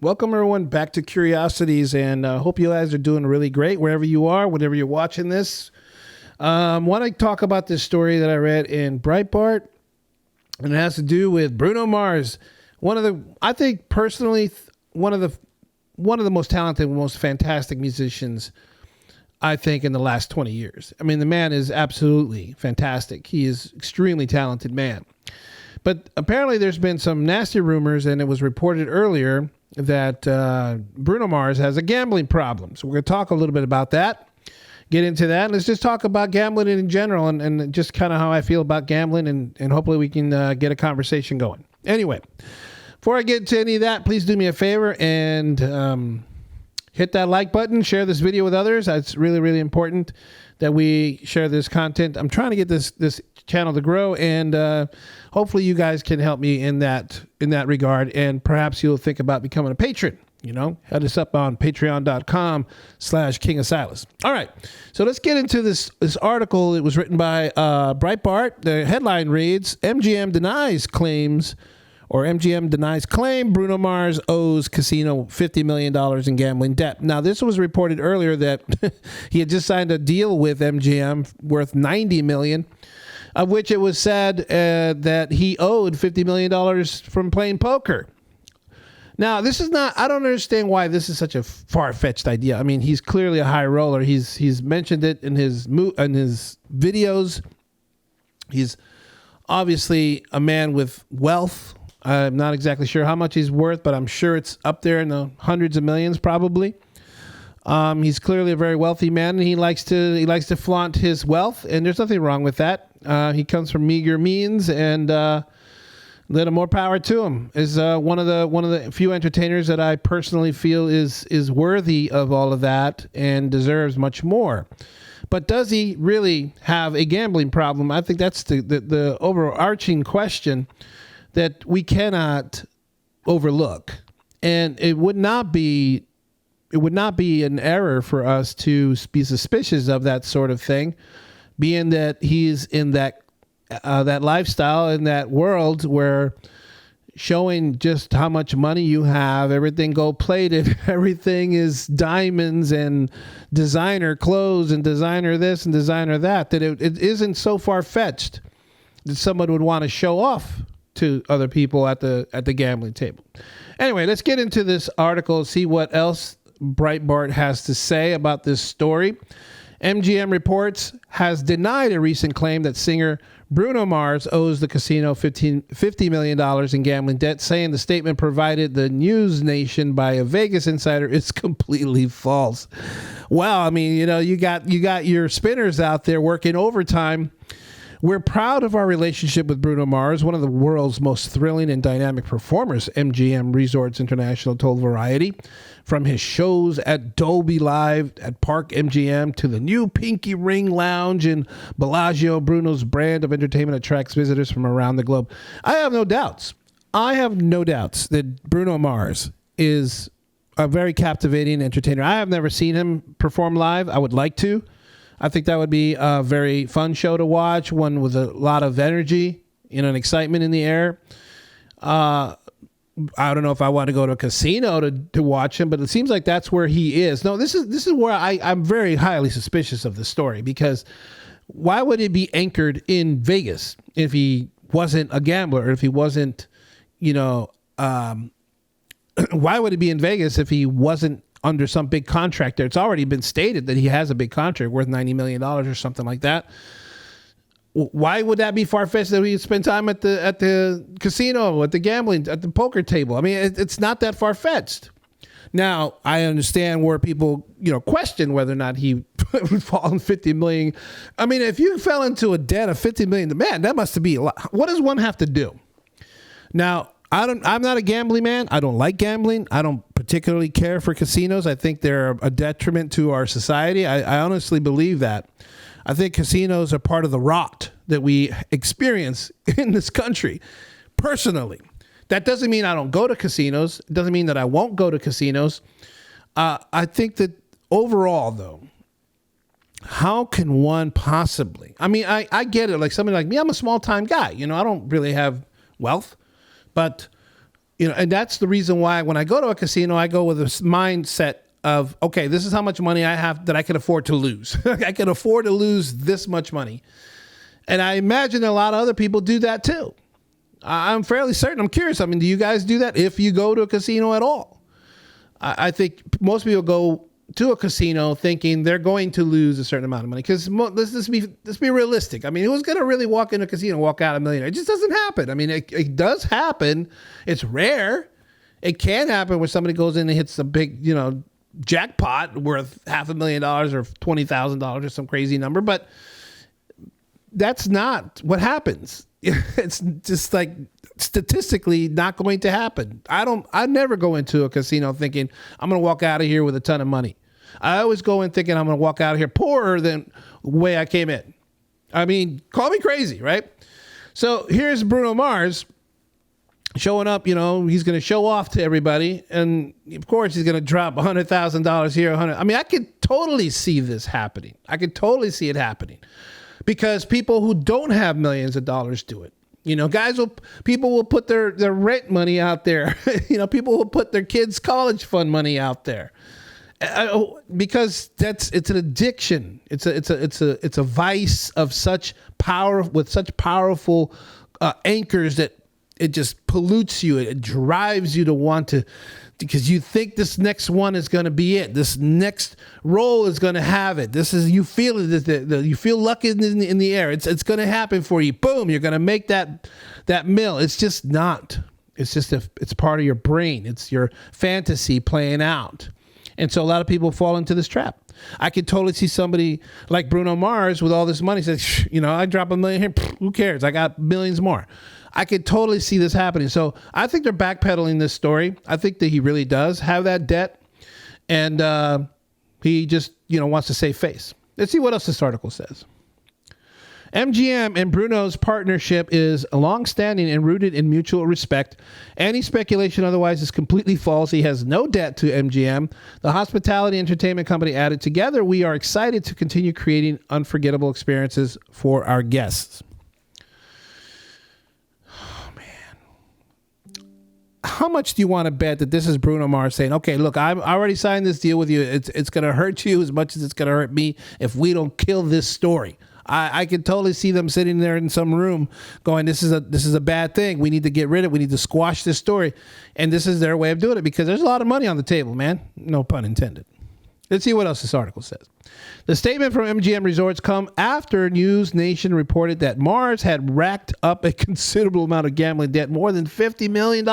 Welcome, everyone, back to Curiosities, and hope you guys are doing really great wherever you are, whenever you're watching this. Want to talk about this story that I read in Breitbart, and it has to do with Bruno Mars, I think personally, one of the most talented, most fantastic musicians, I think, in the last 20 years. I mean, the man is absolutely fantastic. He is extremely talented man. But apparently there's been some nasty rumors, and it was reported earlier that Bruno Mars has a gambling problem. So we're going to talk a little bit about that, get into that. And let's just talk about gambling in general and just kind of how I feel about gambling, and hopefully we can get a conversation going. Anyway, before I get into any of that, please do me a favor and hit that like button, share this video with others. It's really, really important that we share this content. I'm trying to get this channel to grow, and hopefully you guys can help me in that regard, and perhaps you'll think about becoming a patron. Head us up on patreon.com/King Asilas. All right, so let's get into this article. It was written by Breitbart. The headline reads, MGM denies claim Bruno Mars owes casino $50 million in gambling debt. Now, this was reported earlier that he had just signed a deal with MGM worth $90 million, of which it was said that he owed $50 million from playing poker. Now, this is not, I don't understand why this is such a far-fetched idea. I mean, he's clearly a high roller. He's mentioned it in his videos. He's obviously a man with wealth. I'm not exactly sure how much he's worth, but I'm sure it's up there in the hundreds of millions, probably. He's clearly a very wealthy man, and he likes to flaunt his wealth, and there's nothing wrong with that. He comes from meager means, and little more power to him. Is one of the few entertainers that I personally feel is worthy of all of that and deserves much more. But does he really have a gambling problem? I think that's the overarching question that we cannot overlook, and it would not be an error for us to be suspicious of that sort of thing, being that he's in that lifestyle, in that world where showing just how much money you have, everything gold plated, everything is diamonds and designer clothes and designer this and designer that it isn't so far-fetched that someone would want to show off to other people at the gambling table. Anyway, let's get into this article, see what else Breitbart has to say about this story. MGM Reports has denied a recent claim that singer Bruno Mars owes the casino $50 million in gambling debt, saying the statement provided the News Nation by a Vegas insider is completely false. Well, I mean, you got your spinners out there working overtime. We're proud of our relationship with Bruno Mars, one of the world's most thrilling and dynamic performers, MGM Resorts International told Variety. From his shows at Dolby Live at Park MGM to the new Pinky Ring Lounge in Bellagio, Bruno's brand of entertainment attracts visitors from around the globe. I have no doubts that Bruno Mars is a very captivating entertainer. I have never seen him perform live. I would like to. I think that would be a very fun show to watch, one with a lot of energy, and excitement in the air. I don't know if I want to go to a casino to watch him, but it seems like that's where he is. No, this is where I'm very highly suspicious of the story, because why would it be anchored in Vegas if he wasn't a gambler, if he wasn't, why would it be in Vegas if he wasn't under some big contract there? It's already been stated that he has a big contract worth $90 million or something like that. Why would that be far-fetched that we spend time at the casino, at the gambling, at the poker table? I mean, it's not that far-fetched. Now, I understand where people, question whether or not he would fall in $50 million. I mean, if you fell into a debt of $50 million, man, that must be a lot. What does one have to do? Now, I'm not a gambling man. I don't like gambling. I don't particularly care for casinos. I think they're a detriment to our society. I honestly believe that. I think casinos are part of the rot that we experience in this country. Personally, that doesn't mean I don't go to casinos. It doesn't mean that I won't go to casinos. I think that overall, though, how can one possibly? I mean, I get it. Like somebody like me, I'm a small time guy. I don't really have wealth. But, And that's the reason why when I go to a casino, I go with a mindset of, okay, this is how much money I have that I can afford to lose. I can afford to lose this much money. And I imagine a lot of other people do that too. I'm fairly certain. I'm curious. I mean, do you guys do that if you go to a casino at all? I think most people go to a casino thinking they're going to lose a certain amount of money. Because let's be realistic. I mean, who's going to really walk into a casino and walk out a millionaire? It just doesn't happen. I mean, it does happen. It's rare. It can happen where somebody goes in and hits a big, jackpot worth $500,000 or $20,000 or some crazy number. But that's not what happens. It's just like statistically not going to happen. I never go into a casino thinking I'm going to walk out of here with a ton of money. I always go in thinking I'm going to walk out of here poorer than the way I came in. I mean, call me crazy, right? So here's Bruno Mars showing up, he's going to show off to everybody. And of course he's going to drop $100,000 here. I mean, I could totally see this happening. I could totally see it happening because people who don't have millions of dollars do it. People will put their rent money out there. People will put their kids' college fund money out there. Because it's an addiction. It's a vice of such power with such powerful anchors that it just pollutes you. It drives you to want to, because you think this next one is going to be it. This next role is going to have it. You feel it. You feel luck in the air. It's going to happen for you. Boom! You're going to make that mill. It's just not. It's just it's part of your brain. It's your fantasy playing out. And so a lot of people fall into this trap. I could totally see somebody like Bruno Mars with all this money says, I drop $1 million here. Who cares? I got millions more. I could totally see this happening. So I think they're backpedaling this story. I think that he really does have that debt. And he just, wants to save face. Let's see what else this article says. MGM and Bruno's partnership is long-standing and rooted in mutual respect. Any speculation otherwise is completely false. He has no debt to MGM. The hospitality entertainment company added together, we are excited to continue creating unforgettable experiences for our guests. Oh, man. How much do you want to bet that this is Bruno Mars saying, okay, look, I already signed this deal with you. It's going to hurt you as much as it's going to hurt me if we don't kill this story. I could totally see them sitting there in some room going, this is a bad thing. We need to get rid of it. We need to squash this story. And this is their way of doing it because there's a lot of money on the table, man. No pun intended. Let's see what else this article says. The statement from MGM Resorts come after News Nation reported that Mars had racked up a considerable amount of gambling debt, more than $50 million,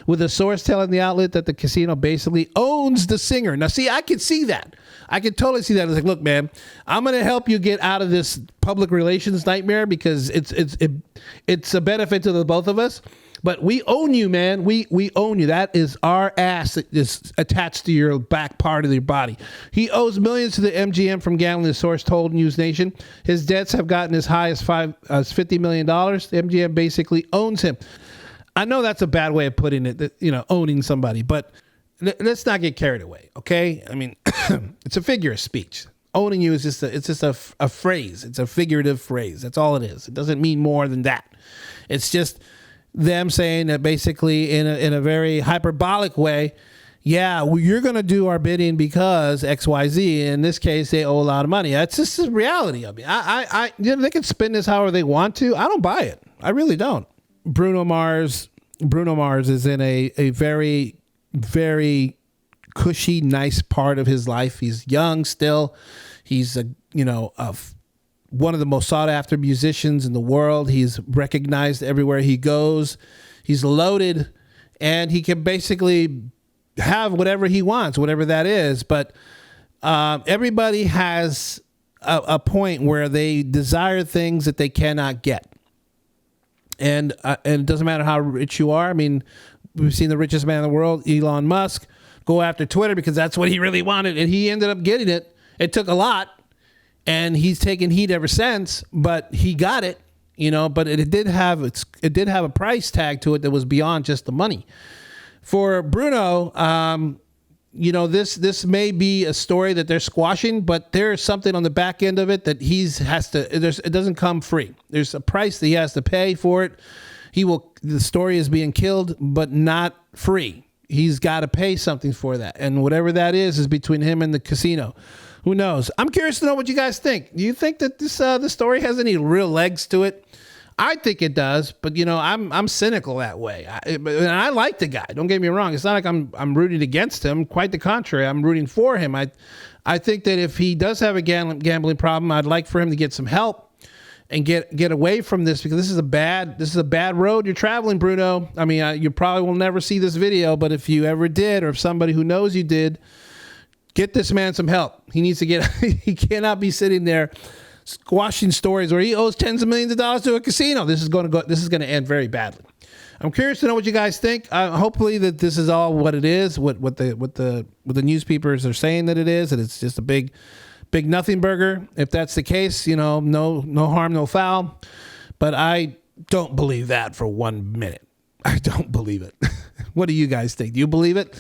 with a source telling the outlet that the casino basically owns the singer. Now, see, I could see that. I could totally see that. It's like, look, man, I'm going to help you get out of this public relations nightmare because it's a benefit to the both of us. But we own you, man. We own you. That is our ass that is attached to your back part of your body. He owes millions to the MGM from gambling, the source told News Nation. His debts have gotten as high as $50 million. The MGM basically owns him. I know that's a bad way of putting it, that, owning somebody, but let's not get carried away, okay? I mean, it's a figure of speech. Owning you is just a phrase. It's a figurative phrase. That's all it is. It doesn't mean more than that. It's just them saying that basically in a very hyperbolic way, yeah, well, you're going to do our bidding because XYZ. In this case, they owe a lot of money. That's just the reality. I mean, they can spin this however they want to. I don't buy it. I really don't. Bruno Mars is in a very, very cushy, nice part of his life. He's young still. He's one of the most sought after musicians in the world. He's recognized everywhere he goes. He's loaded and he can basically have whatever he wants, whatever that is. But everybody has a point where they desire things that they cannot get. And it doesn't matter how rich you are. I mean, we've seen the richest man in the world, Elon Musk, go after Twitter because that's what he really wanted. And he ended up getting it. It took a lot. And he's taken heat ever since, but he got it, but it did have a price tag to it that was beyond just the money. For Bruno, this may be a story that they're squashing, but there's something on the back end of it that it doesn't come free. There's a price that he has to pay for it. The story is being killed, but not free. He's got to pay something for that. And whatever that is between him and the casino. Who knows? I'm curious to know what you guys think. Do you think that the story has any real legs to it? I think it does, but I'm cynical that way. And I like the guy. Don't get me wrong. It's not like I'm rooting against him. Quite the contrary. I'm rooting for him. I think that if he does have a gambling problem, I'd like for him to get some help and get away from this, because this is a bad road you're traveling, Bruno. I mean, you probably will never see this video, but if you ever did, or if somebody who knows you did, get this man some help. He needs to he cannot be sitting there squashing stories where he owes tens of millions of dollars to a casino. This is going to end very badly. I'm curious to know what you guys think. Hopefully that this is all what it is, what the newspapers are saying that it is, and it's just a big nothing burger. If that's the case, no harm, no foul. But I don't believe that for 1 minute. I don't believe it. What do you guys think? Do you believe it?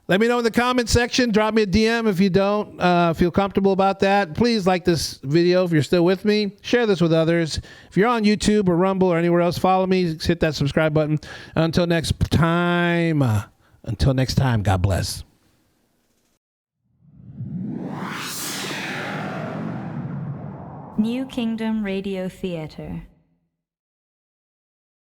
Let me know in the comment section. Drop me a DM if you don't feel comfortable about that. Please like this video if you're still with me. Share this with others. If you're on YouTube or Rumble or anywhere else, follow me. Hit that subscribe button. Until next time, God bless. New Kingdom Radio Theater.